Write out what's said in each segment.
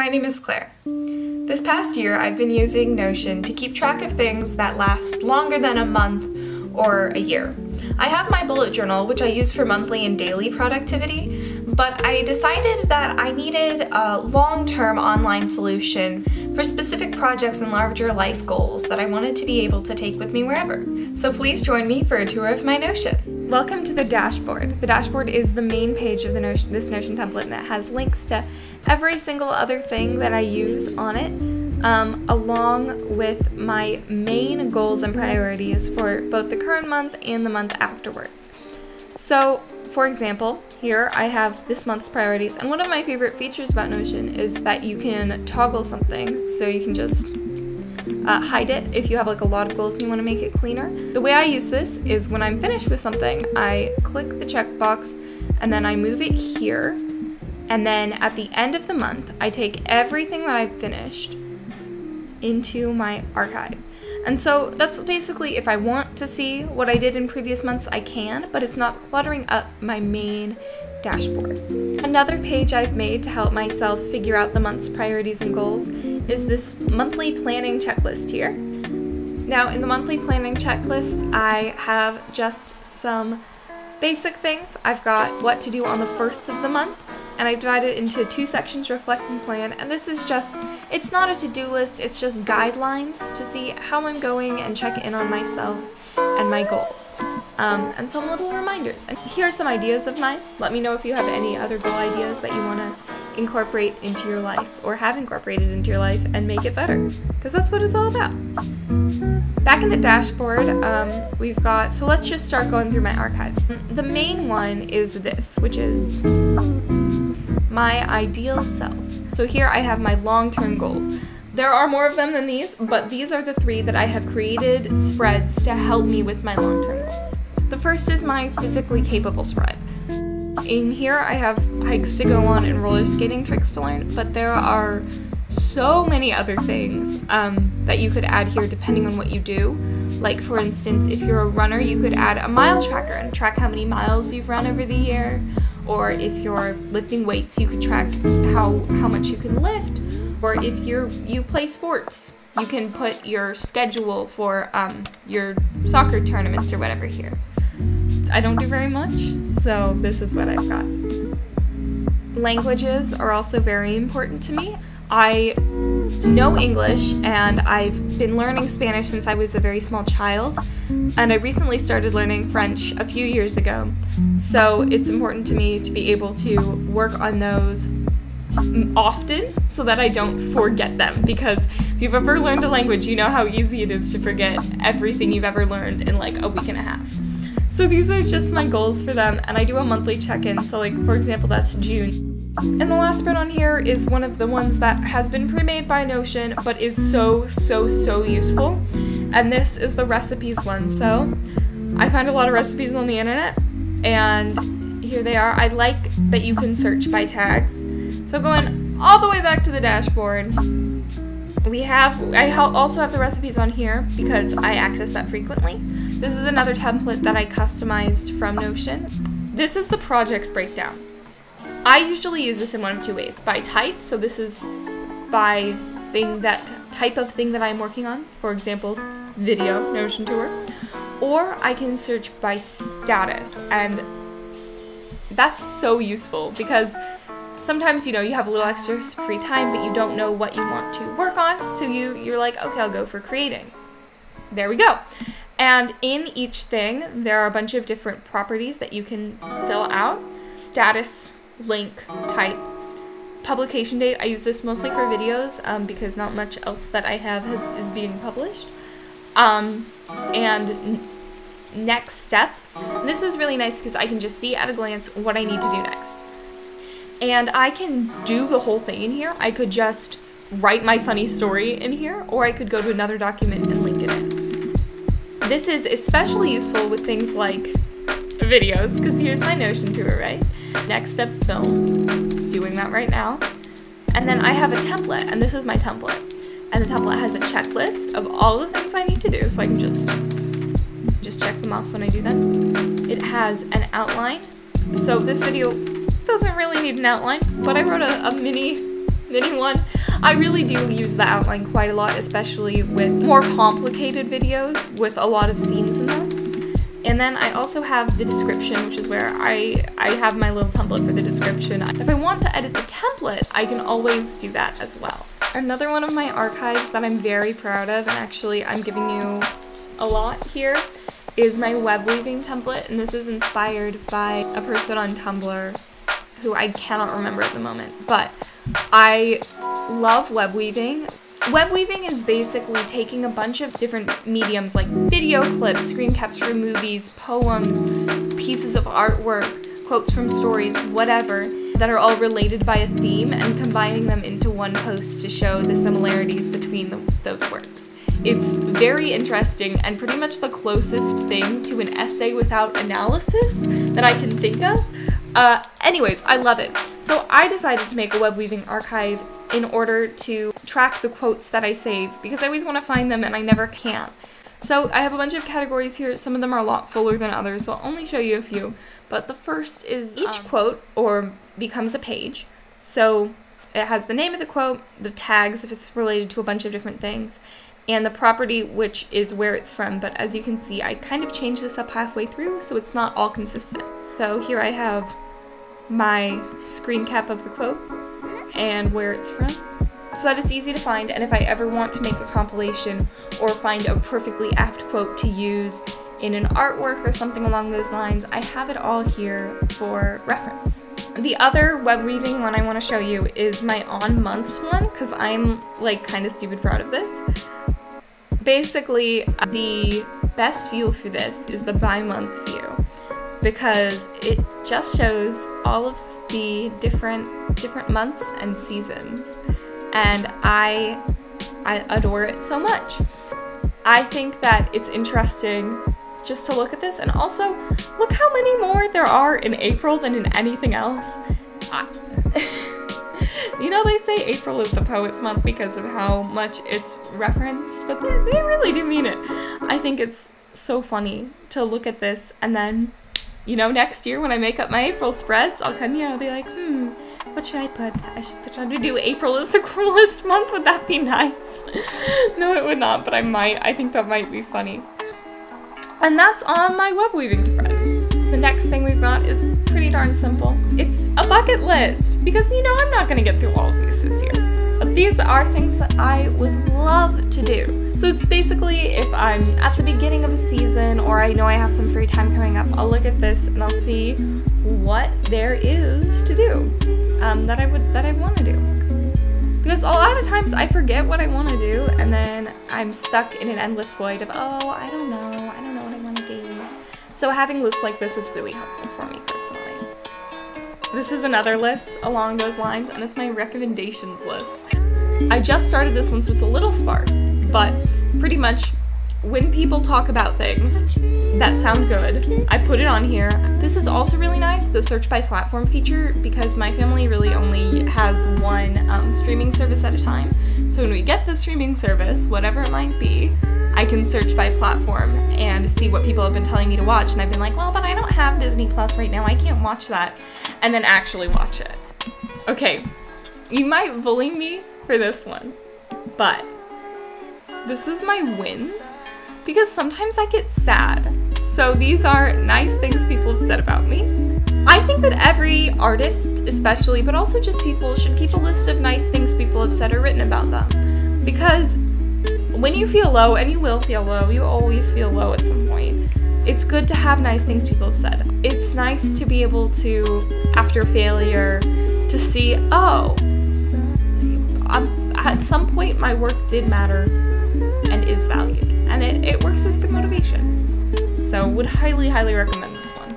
My name is Claire. This past year, I've been using Notion to keep track of things that last longer than a month or a year. I have my bullet journal, which I use for monthly and daily productivity, but I decided that I needed a long-term online solution for specific projects and larger life goals that I wanted to be able to take with me wherever. So please join me for a tour of my Notion. Welcome to the dashboard. The dashboard is the main page of this Notion template, and it has links to every single other thing that I use on it, along with my main goals and priorities for both the current month and the month afterwards. So, for example, here I have this month's priorities, and one of my favorite features about Notion is that you can toggle something, so you can just hide it if you have like a lot of goals and you want to make it cleaner. The way I use this is when I'm finished with something, I click the checkbox and then I move it here, and then at the end of the month I take everything that I've finished into my archive. And so that's basically, if I want to see what I did in previous months, I can, but it's not cluttering up my main dashboard. Another page I've made to help myself figure out the month's priorities and goals is this monthly planning checklist here. Now, in the monthly planning checklist, I have just some basic things. I've got what to do on the first of the month, and I divided it into two sections, reflect and plan, and this is just, it's not a to-do list, it's just guidelines to see how I'm going and check in on myself and my goals. And some little reminders. And here are some ideas of mine. Let me know if you have any other goal ideas that you want to incorporate into your life or have incorporated into your life and make it better, because that's what it's all about. Back in the dashboard, we've got, so let's just start going through my archives. The main one is this, which is my ideal self. So here I have my long-term goals. There are more of them than these, but these are the three that I have created spreads to help me with my long-term goals. The first is my physically capable spread. In here I have hikes to go on and roller skating tricks to learn, but there are so many other things that you could add here depending on what you do. Like, for instance, if you're a runner, you could add a mile tracker and track how many miles you've run over the year. Or if you're lifting weights, you could track how much you can lift. Or if you play sports, you can put your schedule for your soccer tournaments or whatever here. I don't do very much, so this is what I've got. Languages are also very important to me. I know English, and I've been learning Spanish since I was a very small child, and I recently started learning French a few years ago, so it's important to me to be able to work on those often so that I don't forget them, because if you've ever learned a language, you know how easy it is to forget everything you've ever learned in like a week and a half. So these are just my goals for them, and I do a monthly check-in, so like, for example, that's June. And the last spread on here is one of the ones that has been pre-made by Notion, but is so useful. And this is the recipes one. So I find a lot of recipes on the internet, and here they are. I like that you can search by tags. So going all the way back to the dashboard, I also have the recipes on here because I access that frequently. This is another template that I customized from Notion. This is the projects breakdown. I usually use this in one of two ways. By type, so this is by type of thing that I'm working on, for example, video, Notion tour, or I can search by status, and that's so useful because sometimes, you know, you have a little extra free time, but you don't know what you want to work on, so you're like, okay, I'll go for creating. There we go. And in each thing, there are a bunch of different properties that you can fill out. Status, link, type, publication date. I use this mostly for videos because not much else that I have is being published. And next step. And this is really nice because I can just see at a glance what I need to do next. And I can do the whole thing in here. I could just write my funny story in here, or I could go to another document and link it in. This is especially useful with things like videos, because here's my Notion tour, right? Next step, film. Doing that right now. And then I have a template, and this is my template. And the template has a checklist of all the things I need to do, so I can just check them off when I do them. It has an outline. So this video doesn't really need an outline, but I wrote a mini knitting one. I really do use the outline quite a lot, especially with more complicated videos with a lot of scenes in them. And then I also have the description, which is where I have my little template for the description. If I want to edit the template, I can always do that as well. Another one of my archives that I'm very proud of, and actually I'm giving you a lot here, is my web weaving template, and this is inspired by a person on Tumblr who I cannot remember at the moment, but I love web weaving. Web weaving is basically taking a bunch of different mediums like video clips, screen caps for movies, poems, pieces of artwork, quotes from stories, whatever, that are all related by a theme and combining them into one post to show the similarities between those works. It's very interesting and pretty much the closest thing to an essay without analysis that I can think of. Anyways, I love it. So I decided to make a web weaving archive in order to track the quotes that I save, because I always want to find them and I never can. So I have a bunch of categories here. Some of them are a lot fuller than others, so I'll only show you a few. But the first is each quote or becomes a page. So it has the name of the quote, the tags if it's related to a bunch of different things, and the property, which is where it's from. But as you can see, I kind of changed this up halfway through, so it's not all consistent. So here I have my screen cap of the quote and where it's from, so that it's easy to find, and if I ever want to make a compilation or find a perfectly apt quote to use in an artwork or something along those lines, I have it all here for reference. The other web weaving one I want to show you is my on months one, because I'm like kind of stupid proud of this. Basically, the best view for this is the by month view, because it just shows all of the different months and seasons, and I adore it so much. I think that it's interesting just to look at this, and also look how many more there are in April than in anything else. You know, they say April is the poet's month because of how much it's referenced, but they really do mean it. I think it's so funny to look at this, and then, you know, next year when I make up my April spreads, I'll come here and I'll be like, what should I put? I should put on to do April is the cruelest month. Would that be nice? No, it would not, but I might. I think that might be funny. And that's on my web weaving spread. The next thing we've got is pretty darn simple. It's a bucket list, because, you know, I'm not gonna get through all of these this year. But these are things that I would love to do. So it's basically, if I'm at the beginning of a season or I know I have some free time coming up, I'll look at this and I'll see what there is to do that I want to do. Because a lot of times I forget what I want to do, and then I'm stuck in an endless void of, oh, I don't know what I want to do. So having lists like this is really helpful for me personally. This is another list along those lines, and it's my recommendations list. I just started this one, so it's a little sparse, but pretty much when people talk about things that sound good, I put it on here. This is also really nice, the search by platform feature, because my family really only has one streaming service at a time. So when we get the streaming service, whatever it might be, I can search by platform and see what people have been telling me to watch, and I've been like, well, but I don't have Disney Plus right now, I can't watch that, and then actually watch it. Okay, you might bully me for this one, but this is my wins, because sometimes I get sad. So these are nice things people have said about me. I think that every artist, especially, but also just people, should keep a list of nice things people have said or written about them. Because when you feel low, and you will feel low, you always feel low at some point, it's good to have nice things people have said. It's nice to be able to, after failure, to see, oh, at some point my work did matter and is valued, and it works as good motivation. So would highly recommend this one.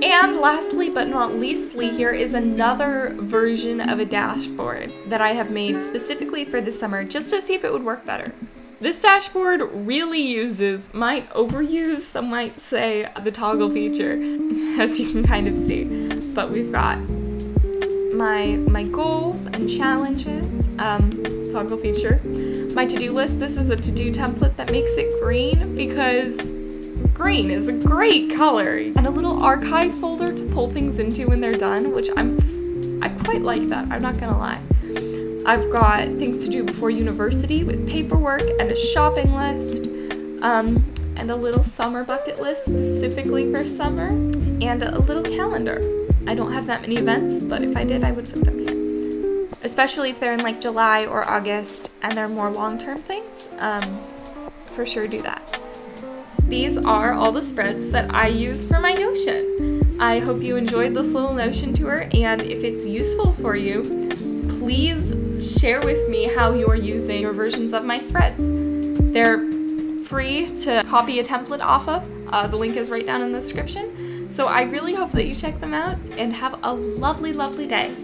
And lastly but not leastly, here is another version of a dashboard that I have made specifically for the summer, just to see if it would work better. This dashboard really uses, might overuse, some might say, the toggle feature, as you can kind of see. But we've got my goals and challenges, toggle feature. My to-do list, this is a to-do template that makes it green, because green is a great color. And a little archive folder to pull things into when they're done, which I quite like that, I'm not gonna lie. I've got things to do before university with paperwork and a shopping list, and a little summer bucket list specifically for summer, and a little calendar. I don't have that many events, but if I did, I would put them here. Especially if they're in like July or August and they're more long-term things, for sure do that. These are all the spreads that I use for my Notion. I hope you enjoyed this little Notion tour, and if it's useful for you, please share with me how you're using your versions of my spreads. They're free to copy a template off of. The link is right down in the description. So I really hope that you check them out and have a lovely, lovely day.